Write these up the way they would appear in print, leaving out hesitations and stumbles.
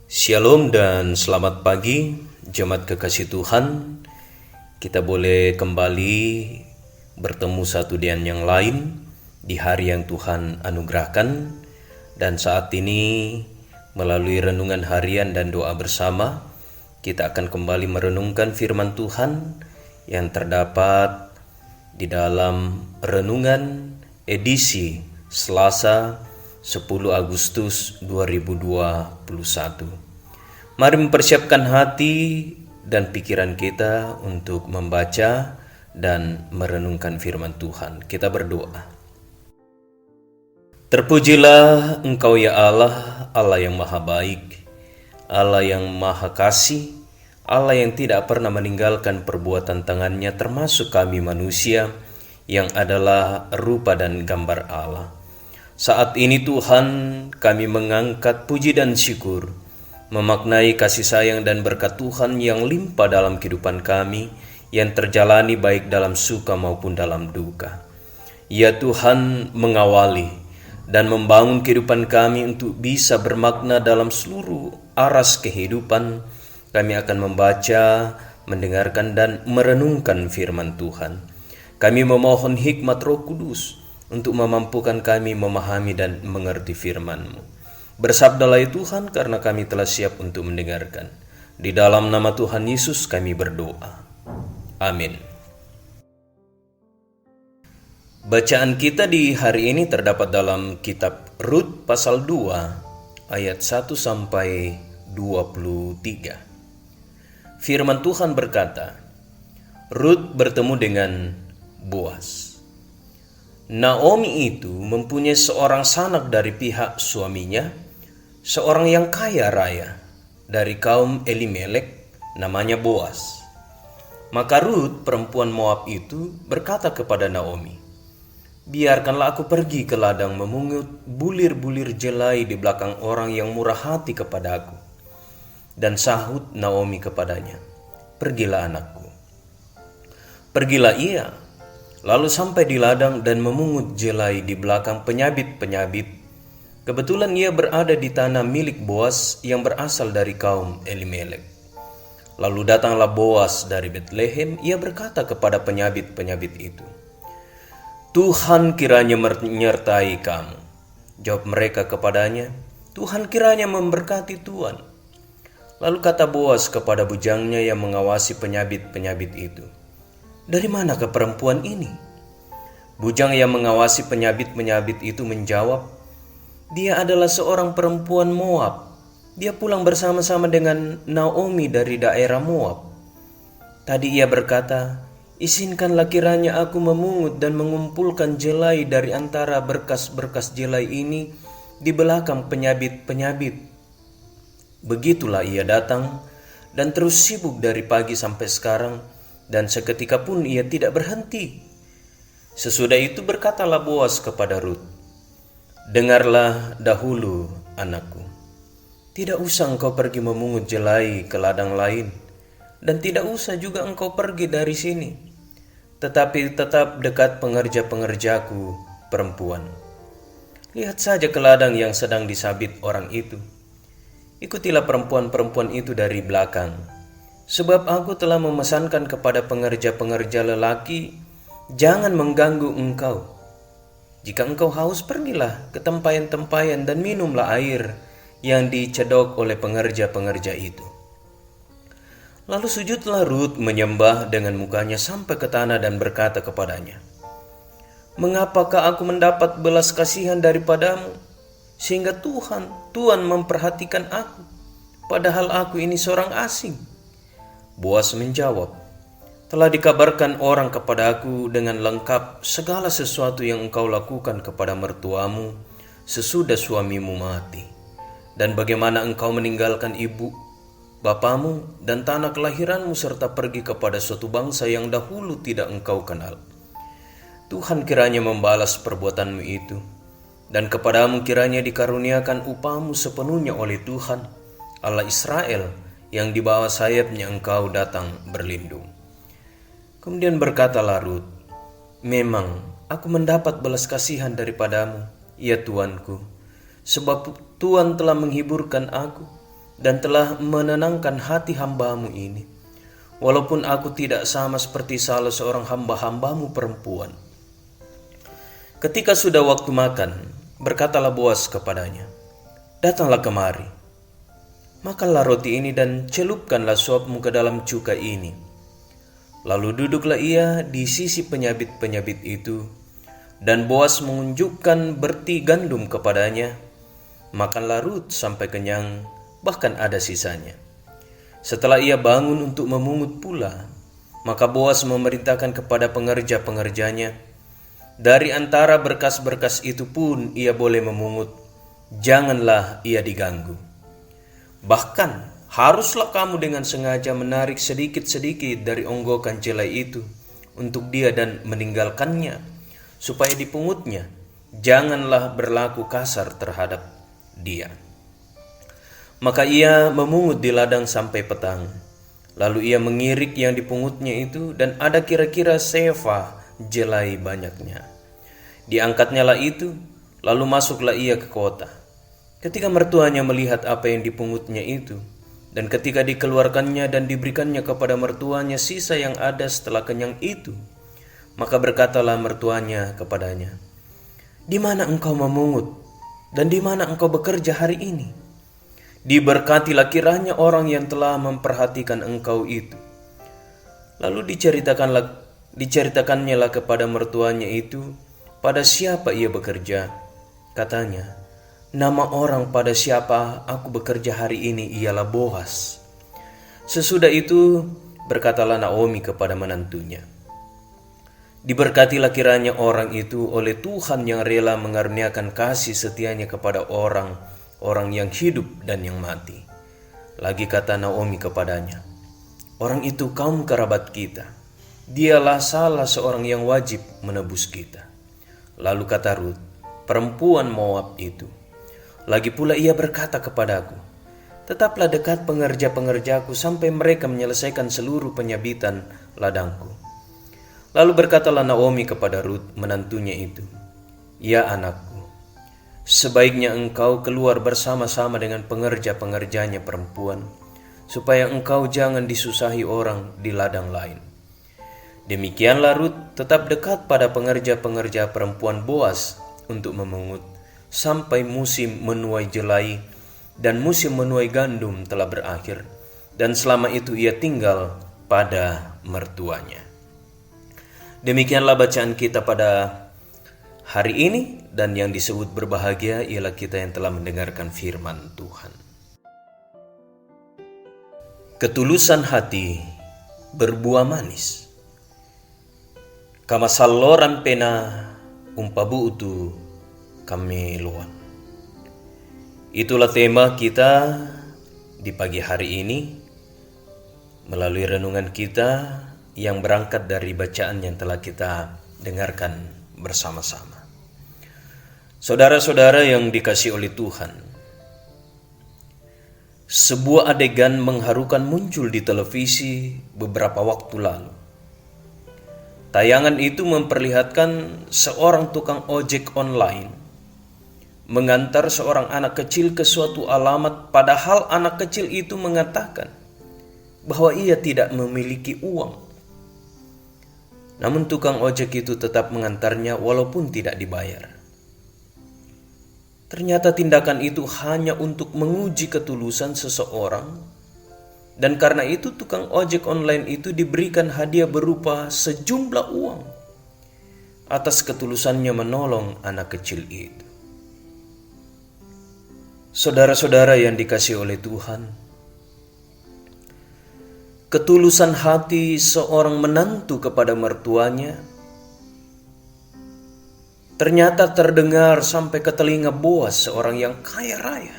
Shalom dan selamat pagi, jemaat kekasih Tuhan. Kita boleh kembali bertemu satu dengan yang lain di hari yang Tuhan anugerahkan. Dan saat ini melalui renungan harian dan doa bersama, kita akan kembali merenungkan firman Tuhan yang terdapat di dalam renungan edisi Selasa 10 Agustus 2021. Mari mempersiapkan hati dan pikiran kita untuk membaca dan merenungkan firman Tuhan. Kita berdoa. Terpujilah Engkau ya Allah, Allah yang maha baik, Allah yang maha kasih, Allah yang tidak pernah meninggalkan perbuatan tangannya termasuk kami manusia yang adalah rupa dan gambar Allah. Saat ini Tuhan, kami mengangkat puji dan syukur, memaknai kasih sayang dan berkat Tuhan yang limpah dalam kehidupan kami, yang terjalani baik dalam suka maupun dalam duka. Ya Tuhan, mengawali dan membangun kehidupan kami untuk bisa bermakna dalam seluruh aras kehidupan. Kami akan membaca, mendengarkan dan merenungkan firman Tuhan. Kami memohon hikmat Roh Kudus untuk memampukan kami memahami dan mengerti firman-Mu. Bersabdalah ya Tuhan, karena kami telah siap untuk mendengarkan. Di dalam nama Tuhan Yesus kami berdoa. Amin. Bacaan kita di hari ini terdapat dalam kitab Rut pasal 2 ayat 1 sampai 23. Firman Tuhan berkata, Rut bertemu dengan Boas. Naomi itu mempunyai seorang sanak dari pihak suaminya, seorang yang kaya raya dari kaum Elimelek, namanya Boas. Maka Rut, perempuan Moab itu, berkata kepada Naomi, biarkanlah aku pergi ke ladang memungut bulir-bulir jelai di belakang orang yang murah hati kepada aku. Dan sahut Naomi kepadanya, pergilah anakku. Pergilah ia, lalu sampai di ladang dan memungut jelai di belakang penyabit-penyabit. Kebetulan ia berada di tanah milik Boas yang berasal dari kaum Elimelek. Lalu datanglah Boas dari Betlehem, ia berkata kepada penyabit-penyabit itu, Tuhan kiranya menyertai kamu. Jawab mereka kepadanya, Tuhan kiranya memberkati Tuhan. Lalu kata Boas kepada bujangnya yang mengawasi penyabit-penyabit itu, dari manakah perempuan ini? Bujang yang mengawasi penyabit-penyabit itu menjawab, dia adalah seorang perempuan Moab. Dia pulang bersama-sama dengan Naomi dari daerah Moab. Tadi ia berkata, izinkanlah kiranya aku memungut dan mengumpulkan jelai dari antara berkas-berkas jelai ini di belakang penyabit-penyabit. Begitulah ia datang dan terus sibuk dari pagi sampai sekarang, dan seketika pun ia tidak berhenti. Sesudah itu berkatalah Boas kepada Rut, dengarlah dahulu anakku, tidak usah engkau pergi memungut jelai ke ladang lain, dan tidak usah juga engkau pergi dari sini, tetapi tetap dekat pengerja-pengerjaku perempuan. Lihat saja ke ladang yang sedang disabit orang itu. Ikutilah perempuan-perempuan itu dari belakang, sebab aku telah memesankan kepada pengerja-pengerja lelaki, jangan mengganggu engkau. Jika engkau haus, pergilah ke tempayan-tempayan dan minumlah air yang dicedok oleh pengerja-pengerja itu. Lalu sujudlah Rut menyembah dengan mukanya sampai ke tanah dan berkata kepadanya, mengapakah aku mendapat belas kasihan daripadamu, sehingga Tuhan memperhatikan aku, padahal aku ini seorang asing? Boas menjawab, telah dikabarkan orang kepada aku dengan lengkap segala sesuatu yang engkau lakukan kepada mertuamu sesudah suamimu mati, dan bagaimana engkau meninggalkan ibu, bapamu, dan tanah kelahiranmu serta pergi kepada suatu bangsa yang dahulu tidak engkau kenal. Tuhan kiranya membalas perbuatanmu itu, dan kepadamu kiranya dikaruniakan upahmu sepenuhnya oleh Tuhan, Allah Israel, yang di bawah sayapnya engkau datang berlindung. Kemudian berkatalah Rut, memang aku mendapat belas kasihan daripadamu, ya Tuanku, sebab Tuhan telah menghiburkan aku dan telah menenangkan hati hamba-Mu ini, walaupun aku tidak sama seperti salah seorang hamba-hamba-Mu perempuan." Ketika sudah waktu makan, berkatalah Boas kepadanya, "Datanglah kemari, makanlah roti ini dan celupkanlah suapmu ke dalam cuka ini." Lalu duduklah ia di sisi penyabit-penyabit itu, dan Boas menunjukkan berti gandum kepadanya. Makanlah Rut sampai kenyang, bahkan ada sisanya. Setelah ia bangun untuk memungut pula, maka Boas memerintahkan kepada pengerja-pengerjanya, "Dari antara berkas-berkas itu pun ia boleh memungut, janganlah ia diganggu. Bahkan haruslah kamu dengan sengaja menarik sedikit-sedikit dari onggokan jelai itu untuk dia dan meninggalkannya, supaya dipungutnya. Janganlah berlaku kasar terhadap dia." Maka ia memungut di ladang sampai petang. Lalu ia mengirik yang dipungutnya itu, dan ada kira-kira sefa jelai banyaknya. Diangkatnyalah itu, lalu masuklah ia ke kota. Ketika mertuanya melihat apa yang dipungutnya itu, dan ketika dikeluarkannya dan diberikannya kepada mertuanya sisa yang ada setelah kenyang itu, maka berkatalah mertuanya kepadanya, "Di mana engkau memungut, dan di mana engkau bekerja hari ini? Diberkatilah kiranya orang yang telah memperhatikan engkau itu." Lalu diceritakannya kepada mertuanya itu pada siapa ia bekerja. Katanya, "Nama orang pada siapa aku bekerja hari ini ialah Boas." Sesudah itu berkatalah Naomi kepada menantunya, "Diberkatilah kiranya orang itu oleh Tuhan yang rela mengaruniakan kasih setianya kepada orang yang hidup dan yang mati." Lagi kata Naomi kepadanya, "Orang itu kaum kerabat kita. Dialah salah seorang yang wajib menebus kita." Lalu kata Rut, perempuan Moab itu, "Lagi pula ia berkata kepadaku, tetaplah dekat pengerja-pengerjaku sampai mereka menyelesaikan seluruh penyabitan ladangku." Lalu berkatalah Naomi kepada Rut menantunya itu, "Ya anakku, sebaiknya engkau keluar bersama-sama dengan pengerja-pengerjanya perempuan, supaya engkau jangan disusahi orang di ladang lain." Demikianlah Rut tetap dekat pada pengerja-pengerja perempuan Boas untuk memungut, sampai musim menuai jelai dan musim menuai gandum telah berakhir, dan selama itu ia tinggal pada mertuanya. Demikianlah bacaan kita pada hari ini, dan yang disebut berbahagia ialah kita yang telah mendengarkan firman Tuhan. Ketulusan hati berbuah manis. Kamasalloran pena umpabuutu kameluan. Itulah tema kita di pagi hari ini melalui renungan kita yang berangkat dari bacaan yang telah kita dengarkan bersama-sama. Saudara-saudara yang dikasihi oleh Tuhan, sebuah adegan mengharukan muncul di televisi beberapa waktu lalu. Tayangan itu memperlihatkan seorang tukang ojek online mengantar seorang anak kecil ke suatu alamat, padahal anak kecil itu mengatakan bahwa ia tidak memiliki uang. Namun tukang ojek itu tetap mengantarnya walaupun tidak dibayar. Ternyata tindakan itu hanya untuk menguji ketulusan seseorang. Dan karena itu tukang ojek online itu diberikan hadiah berupa sejumlah uang atas ketulusannya menolong anak kecil itu. Saudara-saudara yang dikasihi oleh Tuhan, ketulusan hati seorang menantu kepada mertuanya ternyata terdengar sampai ke telinga Boas, seorang yang kaya raya.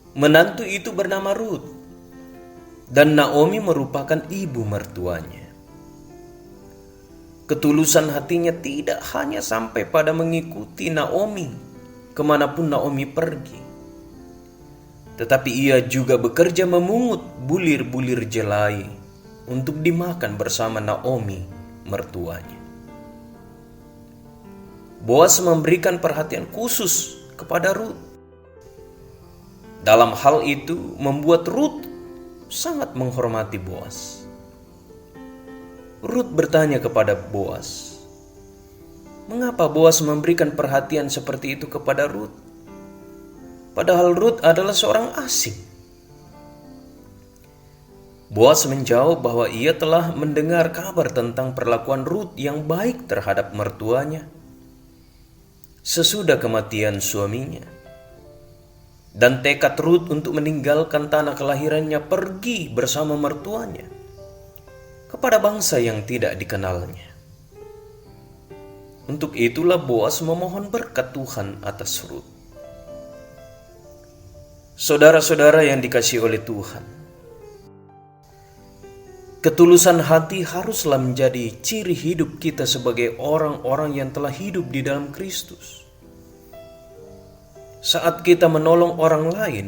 Menantu itu bernama Rut, dan Naomi merupakan ibu mertuanya. Ketulusan hatinya tidak hanya sampai pada mengikuti Naomi kemanapun Naomi pergi, tetapi ia juga bekerja memungut bulir-bulir jelai untuk dimakan bersama Naomi mertuanya. Boas memberikan perhatian khusus kepada Rut. Dalam hal itu membuat Rut sangat menghormati Boas. Rut bertanya kepada Boas, mengapa Boas memberikan perhatian seperti itu kepada Rut? Padahal Rut adalah seorang asing. Boas menjawab bahwa ia telah mendengar kabar tentang perlakuan Rut yang baik terhadap mertuanya sesudah kematian suaminya, dan tekad Rut untuk meninggalkan tanah kelahirannya pergi bersama mertuanya kepada bangsa yang tidak dikenalnya. Untuk itulah Boas memohon berkat Tuhan atas Rut. Saudara-saudara yang dikasihi oleh Tuhan, ketulusan hati haruslah menjadi ciri hidup kita sebagai orang-orang yang telah hidup di dalam Kristus. Saat kita menolong orang lain,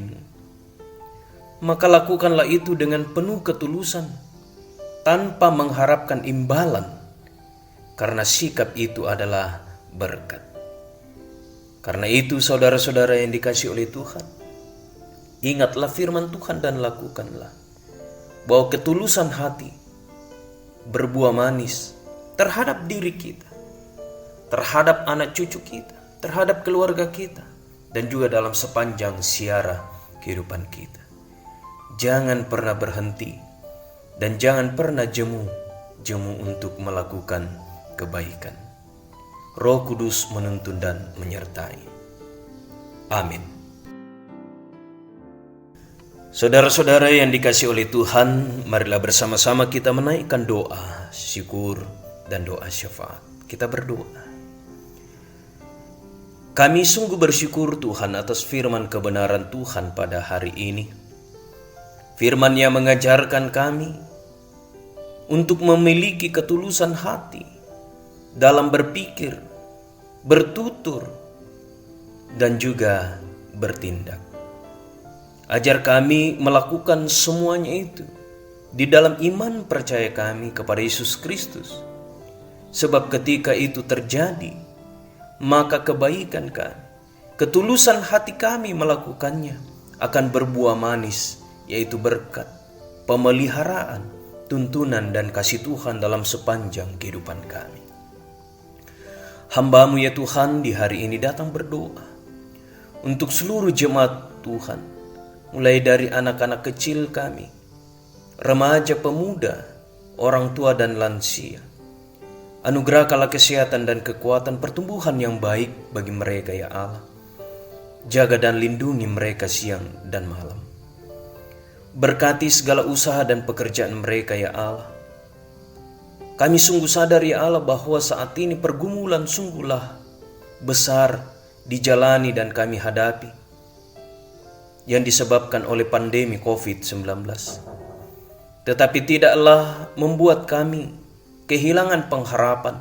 maka lakukanlah itu dengan penuh ketulusan, tanpa mengharapkan imbalan, karena sikap itu adalah berkat. Karena itu saudara-saudara yang dikasihi oleh Tuhan, ingatlah firman Tuhan dan lakukanlah, bahwa ketulusan hati berbuah manis terhadap diri kita, terhadap anak cucu kita, terhadap keluarga kita, dan juga dalam sepanjang siara kehidupan kita. Jangan pernah berhenti dan jangan pernah jemu untuk melakukan kebaikan. Roh Kudus menuntun dan menyertai. Amin. Saudara-saudara yang dikasihi oleh Tuhan, marilah bersama-sama kita menaikkan doa syukur dan doa syafaat. Kita berdoa. Kami sungguh bersyukur Tuhan atas firman kebenaran Tuhan pada hari ini. Firman yang mengajarkan kami untuk memiliki ketulusan hati dalam berpikir, bertutur, dan juga bertindak. Ajar kami melakukan semuanya itu di dalam iman percaya kami kepada Yesus Kristus. Sebab ketika itu terjadi, maka kebaikan kami, ketulusan hati kami melakukannya akan berbuah manis, yaitu berkat, pemeliharaan, tuntunan dan kasih Tuhan dalam sepanjang kehidupan kami. Hamba-Mu ya Tuhan di hari ini datang berdoa untuk seluruh jemaat Tuhan, mulai dari anak-anak kecil kami, remaja, pemuda, orang tua dan lansia. Anugerahkanlah kesehatan dan kekuatan pertumbuhan yang baik bagi mereka ya Allah. Jaga dan lindungi mereka siang dan malam. Berkati segala usaha dan pekerjaan mereka ya Allah. Kami sungguh sadar ya Allah bahwa saat ini pergumulan sungguhlah besar dijalani dan kami hadapi, yang disebabkan oleh pandemi COVID-19. Tetapi tidaklah membuat kami kehilangan pengharapan,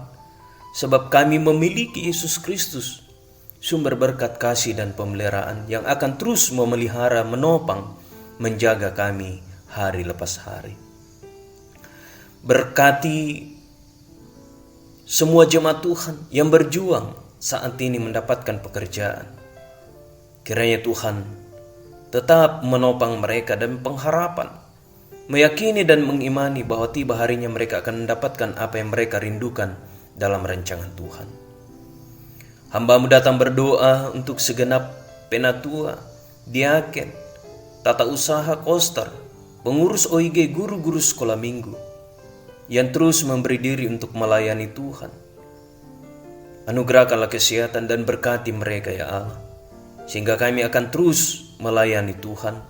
sebab kami memiliki Yesus Kristus, sumber berkat kasih dan pemeliharaan yang akan terus memelihara, menopang, menjaga kami hari lepas hari. Berkati semua jemaat Tuhan yang berjuang saat ini mendapatkan pekerjaan. Kiranya Tuhan tetap menopang mereka dan pengharapan, meyakini dan mengimani bahwa tiba harinya mereka akan mendapatkan apa yang mereka rindukan dalam rancangan Tuhan. Hamba-Mu datang berdoa untuk segenap penatua, diaken, tata usaha koster, pengurus OIG, guru-guru sekolah minggu, yang terus memberi diri untuk melayani Tuhan. Anugerahkanlah kesehatan dan berkati mereka ya Allah, sehingga kami akan terus melayani Tuhan.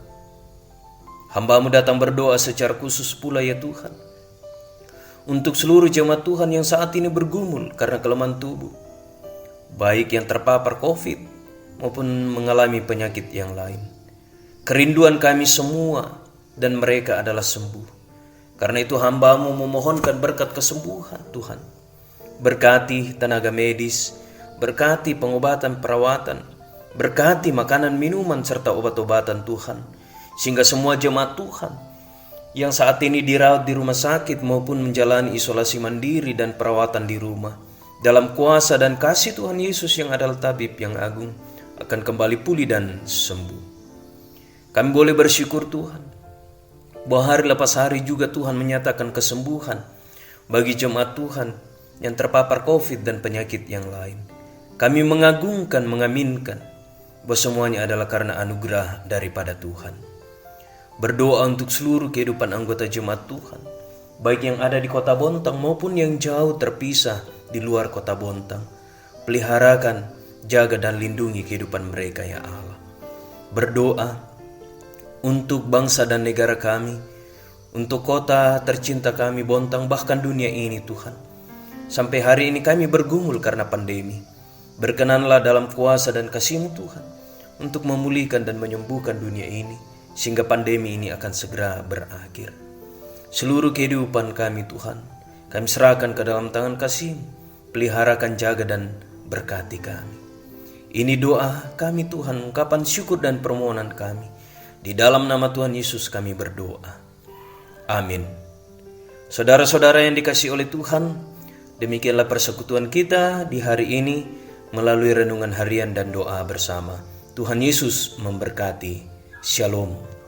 Hamba-Mu datang berdoa secara khusus pula ya Tuhan, untuk seluruh jemaat Tuhan yang saat ini bergumul karena kelemahan tubuh, baik yang terpapar COVID maupun mengalami penyakit yang lain. Kerinduan kami semua dan mereka adalah sembuh. Karena itu hamba-Mu memohonkan berkat kesembuhan Tuhan. Berkati tenaga medis, berkati pengobatan perawatan, berkati makanan minuman serta obat-obatan Tuhan, sehingga semua jemaat Tuhan yang saat ini dirawat di rumah sakit maupun menjalani isolasi mandiri dan perawatan di rumah, dalam kuasa dan kasih Tuhan Yesus yang adalah tabib yang agung, akan kembali pulih dan sembuh. Kami boleh bersyukur Tuhan, bahwa hari lepas hari juga Tuhan menyatakan kesembuhan bagi jemaat Tuhan yang terpapar COVID dan penyakit yang lain. Kami mengagungkan, mengaminkan bahwa semuanya adalah karena anugerah daripada Tuhan. Berdoa untuk seluruh kehidupan anggota jemaat Tuhan, baik yang ada di kota Bontang maupun yang jauh terpisah di luar kota Bontang. Peliharakan, jaga dan lindungi kehidupan mereka ya Allah. Berdoa untuk bangsa dan negara kami, untuk kota tercinta kami Bontang, bahkan dunia ini Tuhan. Sampai hari ini kami bergumul karena pandemi. Berkenanlah dalam kuasa dan kasih-Mu Tuhan untuk memulihkan dan menyembuhkan dunia ini, sehingga pandemi ini akan segera berakhir. Seluruh kehidupan kami Tuhan, kami serahkan ke dalam tangan kasih-Mu. Peliharakan, jaga dan berkati kami. Ini doa kami Tuhan, ungkapan syukur dan permohonan kami. Di dalam nama Tuhan Yesus kami berdoa. Amin. Saudara-saudara yang dikasihi oleh Tuhan, demikianlah persekutuan kita di hari ini melalui renungan harian dan doa bersama. Tuhan Yesus memberkati. Shalom.